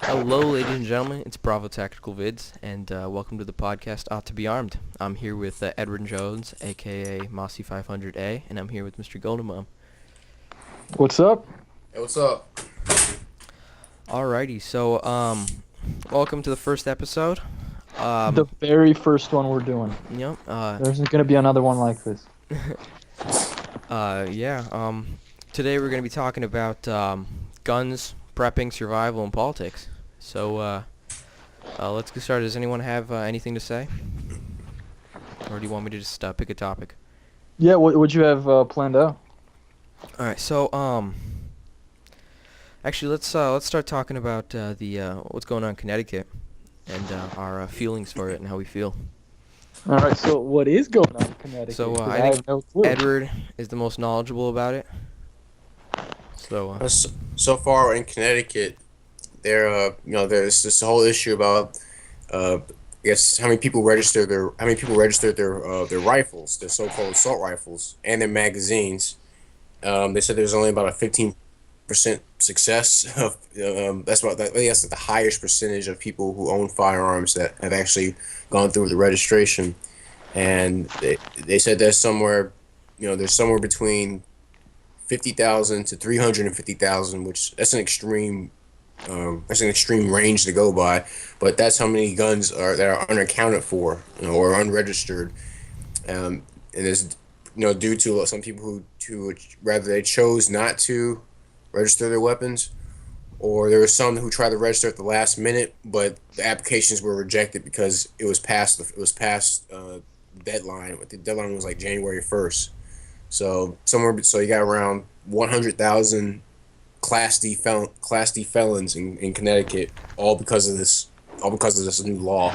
Hello, ladies and gentlemen. It's Bravo Tactical Vids, and welcome to the podcast Ought to Be Armed. I'm here with Edward Jones, aka Mossy 500A, and I'm here with Mr. Goldenbaum. What's up? Hey, what's up? Alrighty, so welcome to the first episode. The very first one we're doing. Yep. There isn't going to be another one like this. Today we're gonna be talking about guns, prepping, survival, and politics. So let's get started. Does anyone have anything to say, or do you want me to just pick a topic? Yeah, what would you have planned out? All right. So actually, let's start talking about the what's going on in Connecticut and our feelings for it and how we feel. All right, so what is going on in Connecticut? So 'Cause I have think no clue. Edward is the most knowledgeable about it. So So far in Connecticut, there's this whole issue about, I guess how many people registered their rifles, their so-called assault rifles, and their magazines. They said there's only about a 15% success of that's about that. That's the highest percentage of people who own firearms that have actually gone through the registration, and they said there's somewhere between 50,000 to 350,000, which that's an extreme range to go by, but that's how many guns that are unaccounted for, or unregistered, and it's due to some people who rather they chose not to register their weapons, or there were some who tried to register at the last minute, but the applications were rejected because it was past deadline. The deadline was like January 1st. So you got around 100,000 Class D felons in Connecticut, all because of this new law.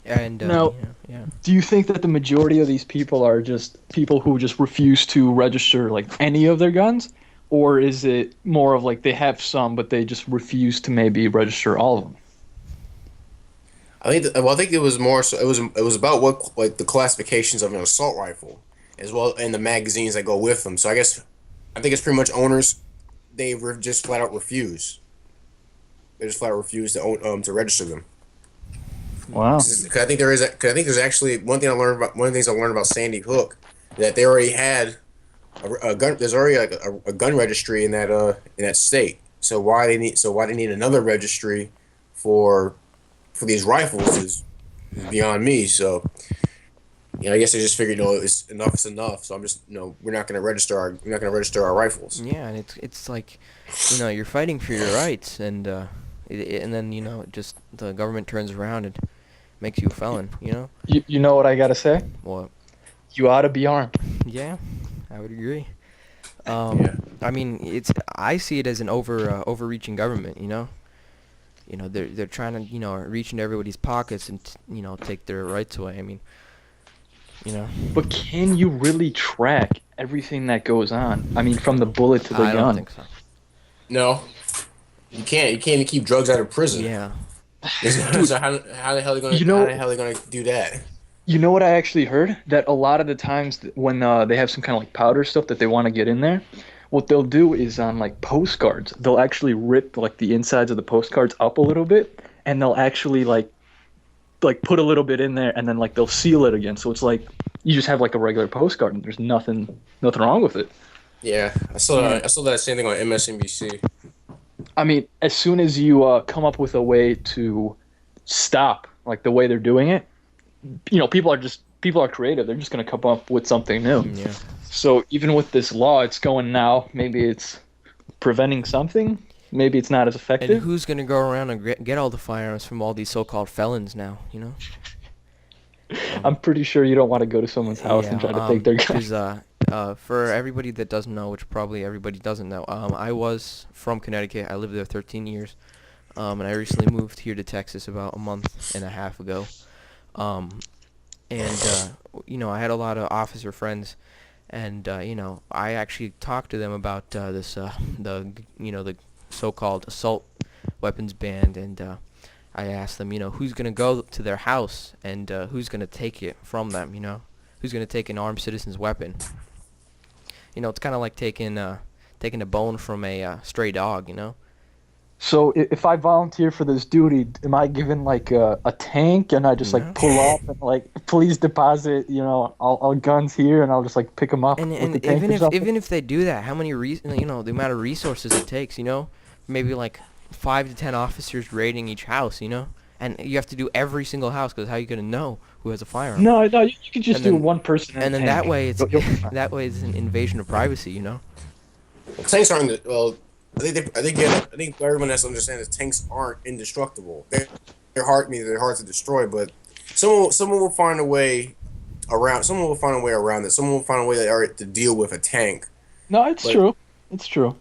and Now- yeah. Do you think that the majority of these people are just people who just refuse to register like any of their guns? Or is it more of like they have some, but they just refuse to maybe register all of them? I think it was more so. It was about what, like, the classifications of an assault rifle, as well, and the magazines that go with them. So I think it's pretty much owners. Just flat out refuse. They just flat out refuse to register them. Wow. 'Cause I think there's actually one of the things I learned about Sandy Hook, that they already had a gun. There's already like a gun registry in that state. So why they need another registry for these rifles is beyond me. So I guess they just figured, it's enough is enough. So I'm just, we're not going to register our rifles. Yeah, and it's like, you're fighting for your rights, and and then just the government turns around and makes you a felon. You know what I gotta say? What? You ought to be armed. Yeah, I would agree. Yeah. I mean, I see it as an overreaching government. They're trying to reach into everybody's pockets and take their rights away. I mean, But can you really track everything that goes on? I mean, from the bullet to the I gun. don't think so. No, you can't. You can't even keep drugs out of prison. Yeah. So how the hell are they gonna do that? You know what I actually heard? That a lot of the times when they have some kind of like powder stuff that they want to get in there, what they'll do is on like postcards, they'll actually rip like the insides of the postcards up a little bit, and they'll actually like put a little bit in there, and then like they'll seal it again. So it's like you just have like a regular postcard, and there's nothing wrong with it. Yeah, I saw that same thing on MSNBC. I mean, as soon as you come up with a way to stop like the way they're doing it, people are creative. They're just going to come up with something new. Yeah. So even with this law, it's going now. Maybe it's preventing something. Maybe it's not as And effective. who's gonna go around and get all the firearms from all these so-called felons now? I'm pretty sure you don't want to go to someone's house and try to take their gun. Because for everybody that doesn't know, which probably everybody doesn't know, I was from Connecticut. I lived there 13 years, and I recently moved here to Texas about a month and a half ago. I had a lot of officer friends, and I actually talked to them about the so-called assault weapons ban, and I asked them, who's gonna go to their house and who's gonna take it from them, who's gonna take an armed citizen's weapon. It's kind of like taking a bone from a stray dog. So if I volunteer for this duty, am I given like a tank and I just like No. pull up and like please deposit, all guns here and I'll just like pick them up with the And tank or something? even if they do that, how many the amount of resources it takes, maybe like 5 to 10 officers raiding each house, and you have to do every single house because how are you gonna know who has a firearm? No, no, you could just And do then one person in a and then that tank. way it's You'll be fine. that way it's an invasion of privacy. Tanks aren't. Well, I think everyone has to understand that tanks aren't indestructible. They're hard. I mean, they're hard to destroy, but someone will find a way around. Someone will find a way around it. Someone will find a way to deal with a tank. No, it's But true. It's true.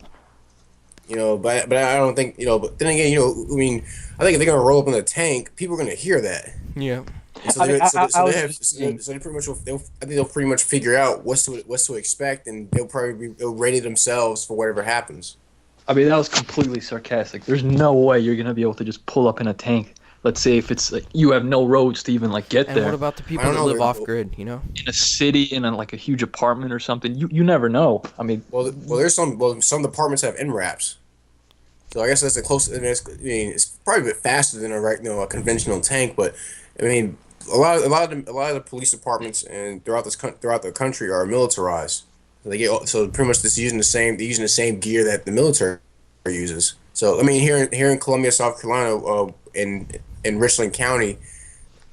but I don't think But then again, I mean, I think if they're gonna roll up in a tank, people are gonna hear that. Yeah. And so I mean, I they was have just saying. so they pretty much I think they'll pretty much figure out what's to expect, and they'll ready themselves for whatever happens. I mean, that was completely sarcastic. There's no way you're gonna be able to just pull up in a tank. Let's say if it's like you have no roads to even like get And there what about the I people don't that know. live off grid? in a city in like a huge apartment or something. You never know. I mean, There's some departments have NRAPs, so I guess that's the closest. I mean, it's probably a bit faster than a conventional tank, but I mean, a lot of the police departments and throughout the country are militarized. So pretty much they're using the same gear that the military uses. So I mean, here in Columbia, South Carolina, in Richland County,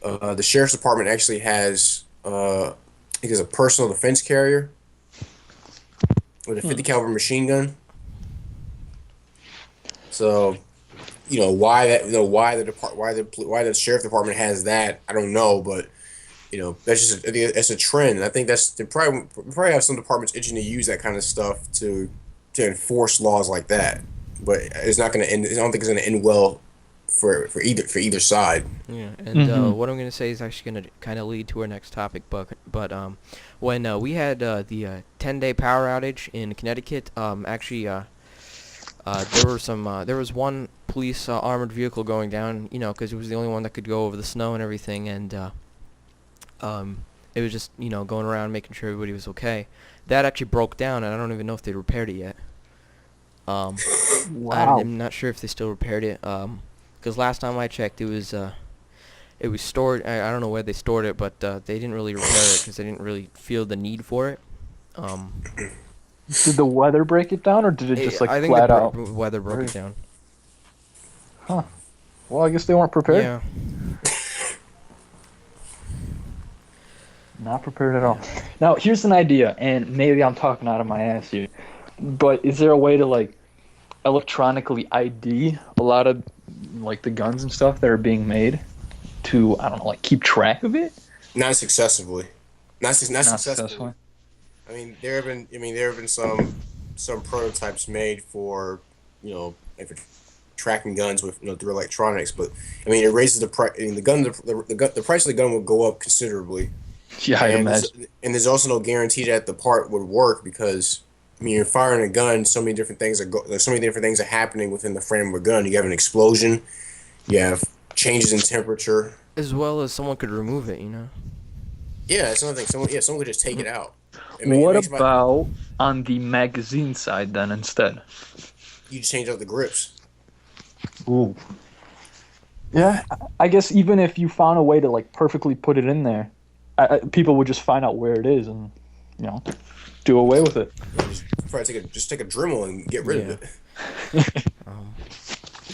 the sheriff's department actually has I think it's a personal defense carrier with a 50 caliber machine gun. So why that why the sheriff department has that, I don't know, but that's just I think that's a trend. I think they probably have some departments itching to use that kind of stuff to enforce laws like that, but it's not going to end. I don't think it's going to end well for either side. Yeah, and hmm what I'm gonna say is actually gonna kind of lead to our next topic, but when we had the 10-day power outage in Connecticut, actually there was one police armored vehicle going down, because it was the only one that could go over the snow and everything, and it was just going around making sure everybody was okay. That actually broke down, and I don't even know if they repaired it yet. Wow. I'm not sure if they still repaired it. Because last time I checked, it was stored. I don't know where they stored it, but they didn't really repair it because they didn't really feel the need for it. Um, Did the weather break it down, or did it just like I think flat the out? weather broke it down. Huh. Well, I guess they weren't prepared. Yeah. Not prepared at all. Now, here's an idea, and maybe I'm talking out of my ass here, but is there a way to like electronically ID a lot of like the guns and stuff that are being made to, I don't know, like keep track of it? Not successfully. Not Not successfully. successfully. There have been some prototypes made for for tracking guns with through electronics, but I mean it raises the price. I mean, the price of the gun will go up considerably, Yeah, I imagine. there's also no guarantee that the part would work because I mean you're firing a gun. So many different things there's so many different things are happening within the frame of a gun. You have an explosion, you have changes in temperature. As well as someone could remove it. Yeah, that's another thing. Someone could just take it out. What It makes about on the magazine side then instead? you just change out the grips. Ooh. Yeah, I guess even if you found a way to like perfectly put it in there, people would just find out where it is and do away with it. Probably take a Dremel and get rid Yeah. of it. Um,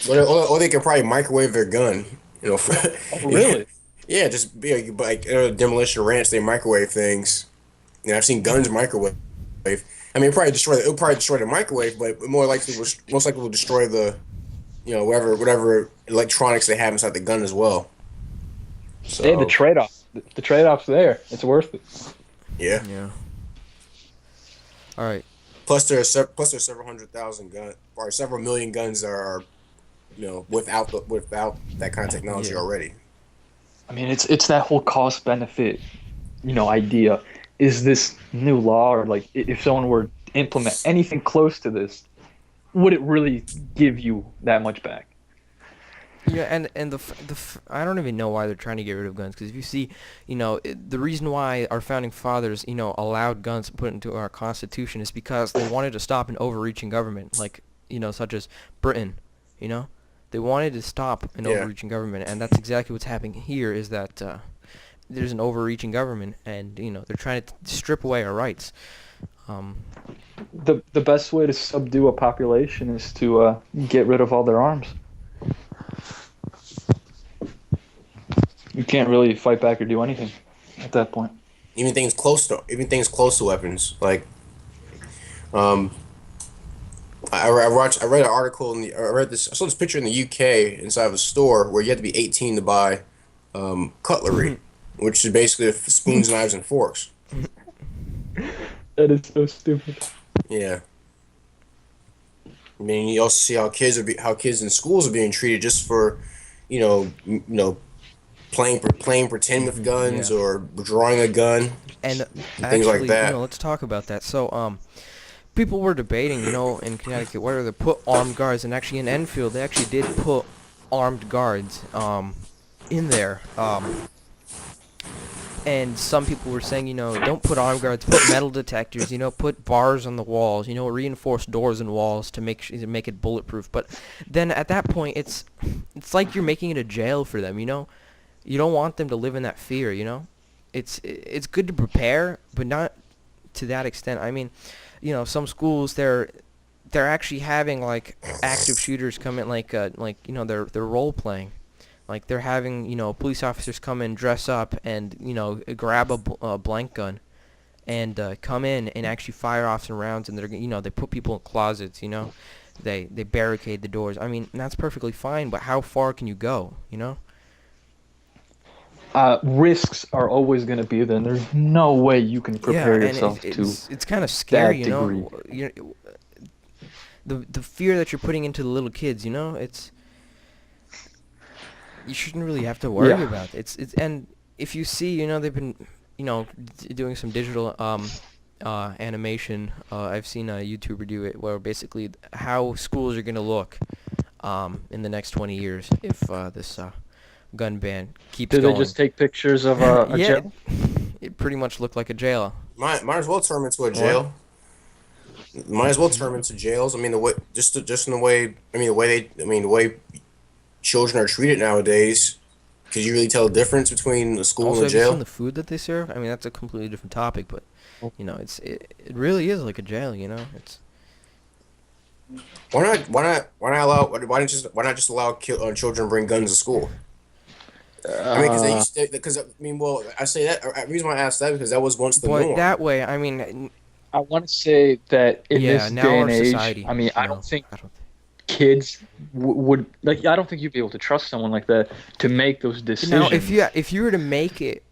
Or they could probably microwave their gun. Oh, really? Yeah, just be like demolition ranch. They microwave things. I've seen guns microwave. I mean, it'll probably destroy the microwave, but most likely will destroy the whatever electronics they have inside the gun as well. So Hey, the trade-off. The trade-off's there. It's worth it. yeah. yeah. All right. Plus there's several hundred thousand gun or several million guns that are without that kind of technology Yeah. already. I mean, it's that whole cost benefit, idea. Is this new law or like if someone were to implement anything close to this, would it really give you that much back? Yeah, and I don't even know why they're trying to get rid of guns. Because if you see, the reason why our founding fathers, allowed guns put into our Constitution is because they wanted to stop an overreaching government, like, such as Britain. You know, they wanted to stop an Yeah. overreaching government, and that's exactly what's happening here. Is that there's an overreaching government, and they're trying to strip away our rights. Um, The best way to subdue a population is to get rid of all their arms. You can't really fight back or do anything at that point. Even things close to weapons. Like, um, I read an article I saw this picture in the UK inside of a store where you had to be 18 to buy cutlery, which is basically spoons, knives, and forks. That is so stupid. Yeah. I mean, you also see how kids in schools are being treated just for, playing pretend with guns yeah. or drawing a gun, And things like actually, that. let's talk about that. So, people were debating, in Connecticut, whether to put armed guards, and actually in Enfield, they actually did put armed guards, in there. And some people were saying, don't put armed guards, put metal detectors, put bars on the walls, reinforce doors and walls to make it bulletproof. But then at that point, it's like you're making it a jail for them, You don't want them to live in that fear, It's good to prepare, but not to that extent. I mean, some schools they're actually having like active shooters come in, they're role playing. Like they're having, police officers come in, dress up, and grab a blank gun, and come in and actually fire off some rounds, and they put people in closets, they barricade the doors. I mean, that's perfectly fine, but how far can you go? Risks are always going to be there, and there's no way you can Yeah, prepare and yourself to it's kind of scary, that degree. The fear that you're putting into the little kids, it's you shouldn't really have to worry Yeah. about it. It's and if you see, they've been, doing some digital animation. I've seen a YouTuber do it where basically how schools are gonna look in the next 20 years if this gun ban keeps Do they going. just take pictures of a Yeah, jail? it pretty much looked like a jail. Might as well turn them into a What? jail. Might as well turn them into jails. I mean, just in the way. I mean, the way children are treated nowadays. Could you really tell the difference between a school Also, and a have you seen jail? the food that they serve? I mean, that's a completely different topic, but it really is like a jail. It's Why not just allow children to bring guns to school? I mean, Uh, well, I say that. The reason why I asked that because that was once the but norm. that way, I mean, I want to say that in yeah. this Now day our and age, society, I mean, I don't think I don't. kids would like. I don't think you'd be able to trust someone like that to make those Now, decisions. if you were to make it,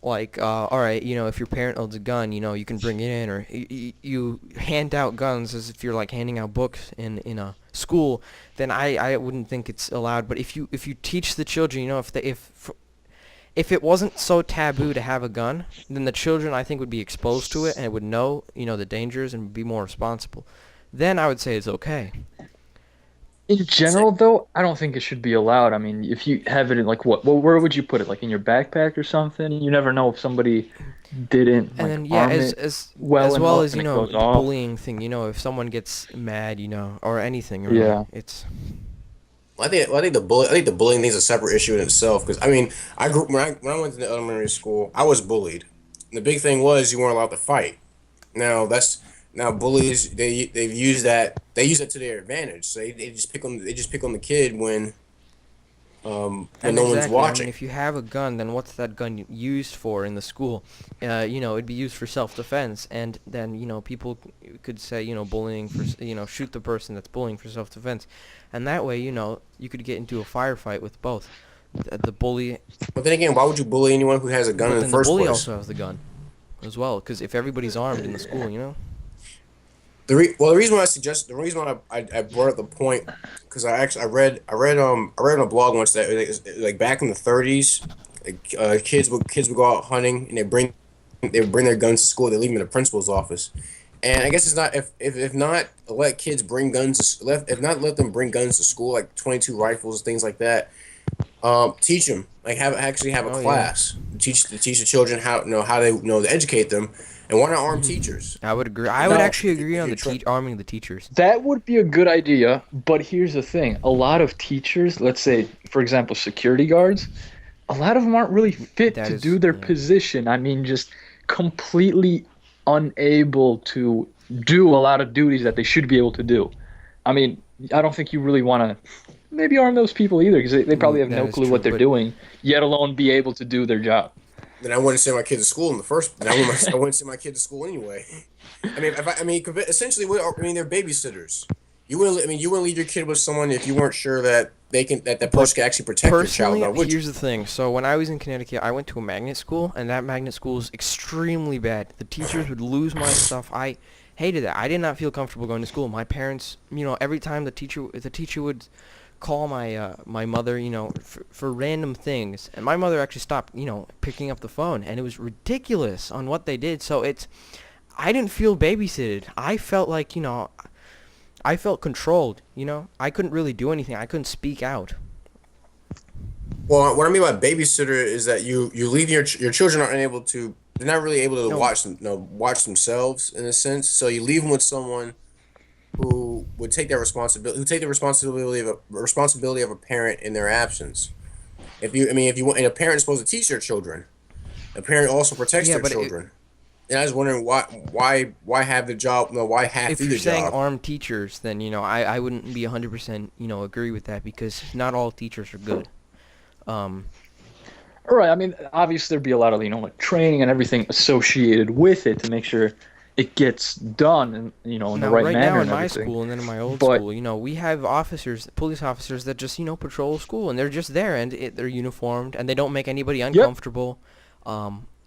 like all right, if your parent owns a gun, you can bring it in, or you hand out guns as if you're like handing out books in a school, then I wouldn't think it's allowed. But if you teach the children, if it wasn't so taboo to have a gun, then the children I think would be exposed to it and would know, the dangers and be more responsible. Then I would say it's okay. In general, though, I don't think it should be allowed. I mean, if you have it in like what? Well, where would you put it? Like in your backpack or something? You never know if somebody didn't And like then yeah, arm it well as well enough as and it goes the off. bullying thing, if someone gets mad, or anything really, Yeah. it's I think the bullying thing's a separate issue in itself. Because I mean, I grew when I went to the elementary school, I was bullied. And the big thing was you weren't allowed to fight. Now bullies they use that to their advantage. So they just pick on the kid when and no one's exactly. I mean, watching. if you have a gun, then what's that gun used for in the school? It'd be used for self-defense, and then people could say bullying for shoot the person that's bullying for self-defense, and that way you could get into a firefight with both the bully, But then again, why would you bully anyone who has a gun but in the then the first bully place? also has the gun as well, because if everybody's armed in the school. The reason why I brought up the point because I read on a blog once that like back in the 30s, like, kids would go out hunting and they would bring their guns to school. They leave them in the principal's office, and I guess it's not if not let kids bring guns if not let them bring guns to school like 22 rifles things like that. Teach them like have a Oh yeah. class teach the children how to educate them And why not arm teachers? I would agree. I would Now, actually agree If on you're the arming the teachers. that would be a good idea, but here's the thing. A lot of teachers, let's say, for example, security guards, a lot of them aren't really fit That to is, do their yeah. position. I mean, just completely unable to do a lot of duties that they should be able to do. I mean, I don't think you really want to maybe arm those people either because they probably have That no is clue true, what they're but doing, yet alone be able to do their job. Then I wouldn't send my kid to school in the first. Then I wouldn't send my kid to school anyway. I mean, I mean, essentially, I mean, they're babysitters. You wouldn't leave your kid with someone if you weren't sure that that But person can actually protect your child. personally, Now, would you? here's the thing. So when I was in Connecticut, I went to a magnet school, and that magnet school is extremely bad. The teachers would lose my stuff. I hated that. I did not feel comfortable going to school. My parents, every time the teacher would call my mother, for random things, and my mother actually stopped, picking up the phone, and it was ridiculous on what they did. So I didn't feel babysitted. I felt like, I felt controlled, I couldn't really do anything. I couldn't speak out. Well, what I mean by babysitter is that you leave your children aren't able to. They're not really able to No, watch themselves in a sense. So you leave them with someone who would take that responsibility, who take the responsibility of a parent in their absence. If you want, and a parent is supposed to teach their children. A parent also protects yeah, their but children. And I was wondering why have the job? No, why half if do you're the saying job? armed teachers, then, I wouldn't be 100%, agree with that because not all teachers are good. Um, All right. I mean, obviously there'd be a lot of like training and everything associated with it to make sure it gets done and in the Now, right right manner now in and my everything. school and then in my old But school, we have police officers that just, patrol school, and they're just there, and they're uniformed, and they don't make anybody yep, uncomfortable.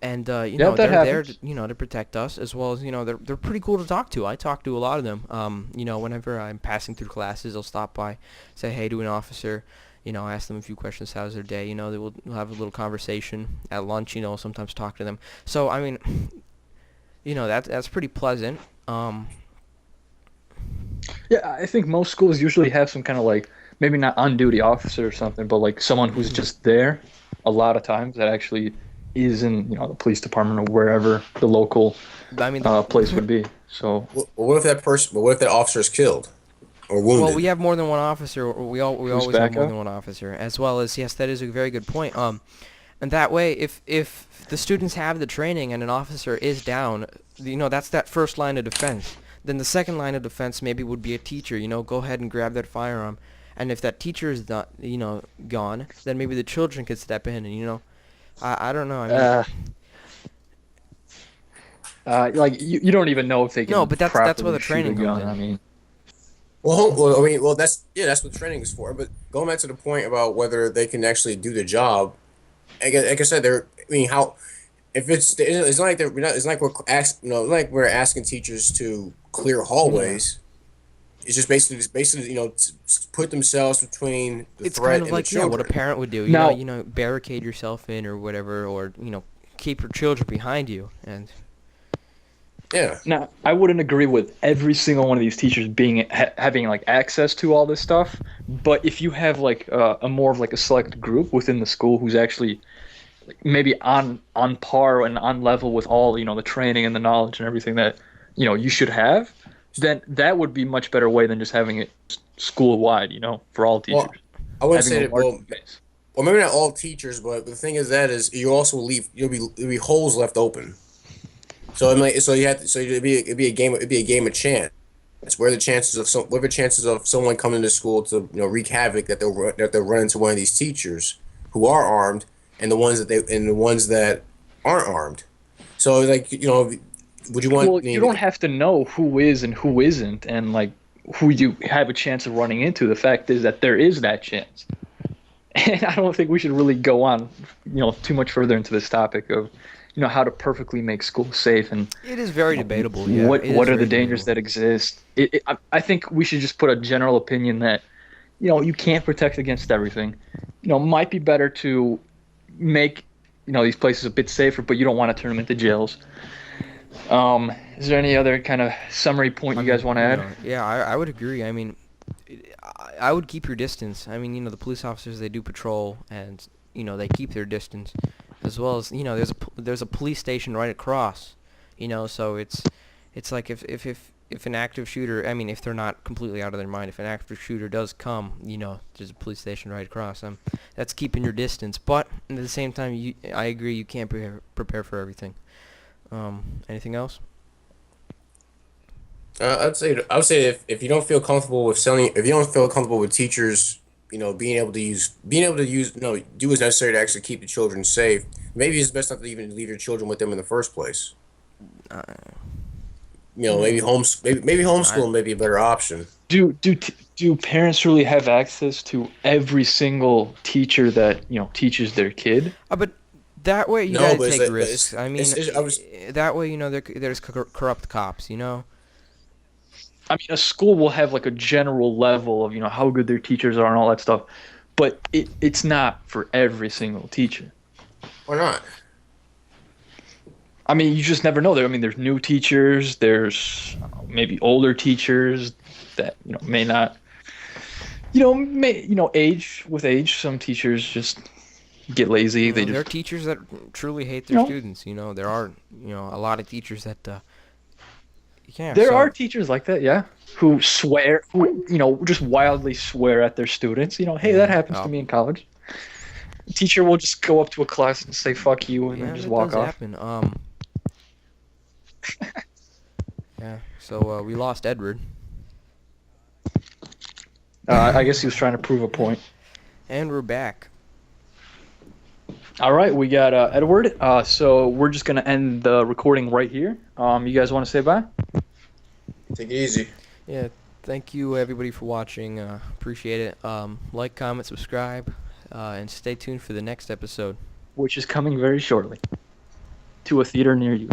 And yep, that they're there, to, happens. to protect us, as well as, they're pretty cool to talk to. I talk to a lot of them. Whenever I'm passing through classes, I'll stop by, say hey to an officer. Ask them a few questions. How's their day? We'll have a little conversation at lunch. Sometimes talk to them. So I mean, that's pretty pleasant. Yeah, I think most schools usually have some kind of like maybe not on duty officer or something, but like someone who's just there a lot of times that actually is in the police department or wherever the local I mean, place would be. So What if that person? But what if that officer is killed or well, wounded? we have more than one officer. Or we who's always have more backup? than one officer, as well as yes, that is a very good point. And that way, if the students have the training and an officer is down, that's that first line of defense. Then the second line of defense maybe would be a teacher. Go ahead and grab that firearm, and if that teacher is not, gone, then maybe the children could step in, and I don't know. I mean, Uh, like you don't even know if they no, can but that's where properly the shoot a training comes gun. in. I mean, I mean, that's what training is for. But going back to the point about whether they can actually do the job, like I said, they're. I mean, how if it's not like it's not like it's like we're asking teachers to clear Yeah. hallways. It's just basically put themselves between the It's kind threat of and the like, yeah, what a children. parent would do. now Barricade yourself in or whatever, or keep your children behind you. And Yeah. Now, I wouldn't agree with every single one of these teachers being having like access to all this stuff, but if you have like a more of like a select group within the school who's actually like, maybe on par and on level with all the training and the knowledge and everything that you should have, then that would be much better way than just having it school wide, for all teachers, Well, I wouldn't having say a that. large Well, base. well, maybe not all teachers, but the thing is that is you also leave. There'll be holes left open. So it'd be a game of chance. It's where the chances of someone coming to school to wreak havoc that they'll run into one of these teachers who are armed and the ones that aren't armed. So like would you want? Well, you don't have to know who is and who isn't, and like who you have a chance of running into. The fact is that there is that chance, and I don't think we should really go on, too much further into this topic of, how to perfectly make schools safe and it is very debatable. Yeah, what it is what are the very dangers debatable. that exist. I think we should just put a general opinion that, you can't protect against everything. Might be better to make these places a bit safer, but you don't want to turn them into jails. Is there any other kind of summary point I you guys mean, want to add? yeah, I would agree. I mean, I would keep your distance. I mean, the police officers, they do patrol, and they keep their distance, as well as there's a police station right across, You know, so it's like if an active shooter, I mean, if they're not completely out of their mind, if an active shooter does come, you know, there's a police station right across them. That's keeping your distance, but at the same time, I agree, you can't prepare for everything. Anything else? I would say if you don't feel comfortable with selling, if you don't feel comfortable with teachers, being able to use, do what's necessary to actually keep the children safe. Maybe it's best not to even leave your children with them in the first place. Uh, Hmm. Maybe I, homeschooling may be a better option. Do parents really have access to every single teacher that teaches their kid? but that way you No, gotta but it's take like, but risks. I mean, it's I was that way, you know, there's corrupt cops, you know. I mean, a school will have like a general level of how good their teachers are and all that stuff, but it's not for every single teacher. Why not? I mean, you just never know. There's new teachers. There's maybe older teachers that may not age with age. Some teachers just get lazy. You They know, there are just teachers that truly hate you their know students. You know, there are, you know, a lot of teachers that, yeah. there are So teachers like that, yeah, who swear, who just wildly swear at their students. Hey, that yeah, happens to me in college. The teacher will just go up to a class and say "fuck you" and then yeah, just that walk does off. happen. Yeah. So we lost Edward, I guess he was trying to prove a point. and we're back. All right, we got Edward. So we're just gonna end the recording right here. You guys want to say bye? Take it easy. Yeah. Thank you everybody for watching. Appreciate it. Like, comment, subscribe, and stay tuned for the next episode. Which is coming very shortly to a theater near you.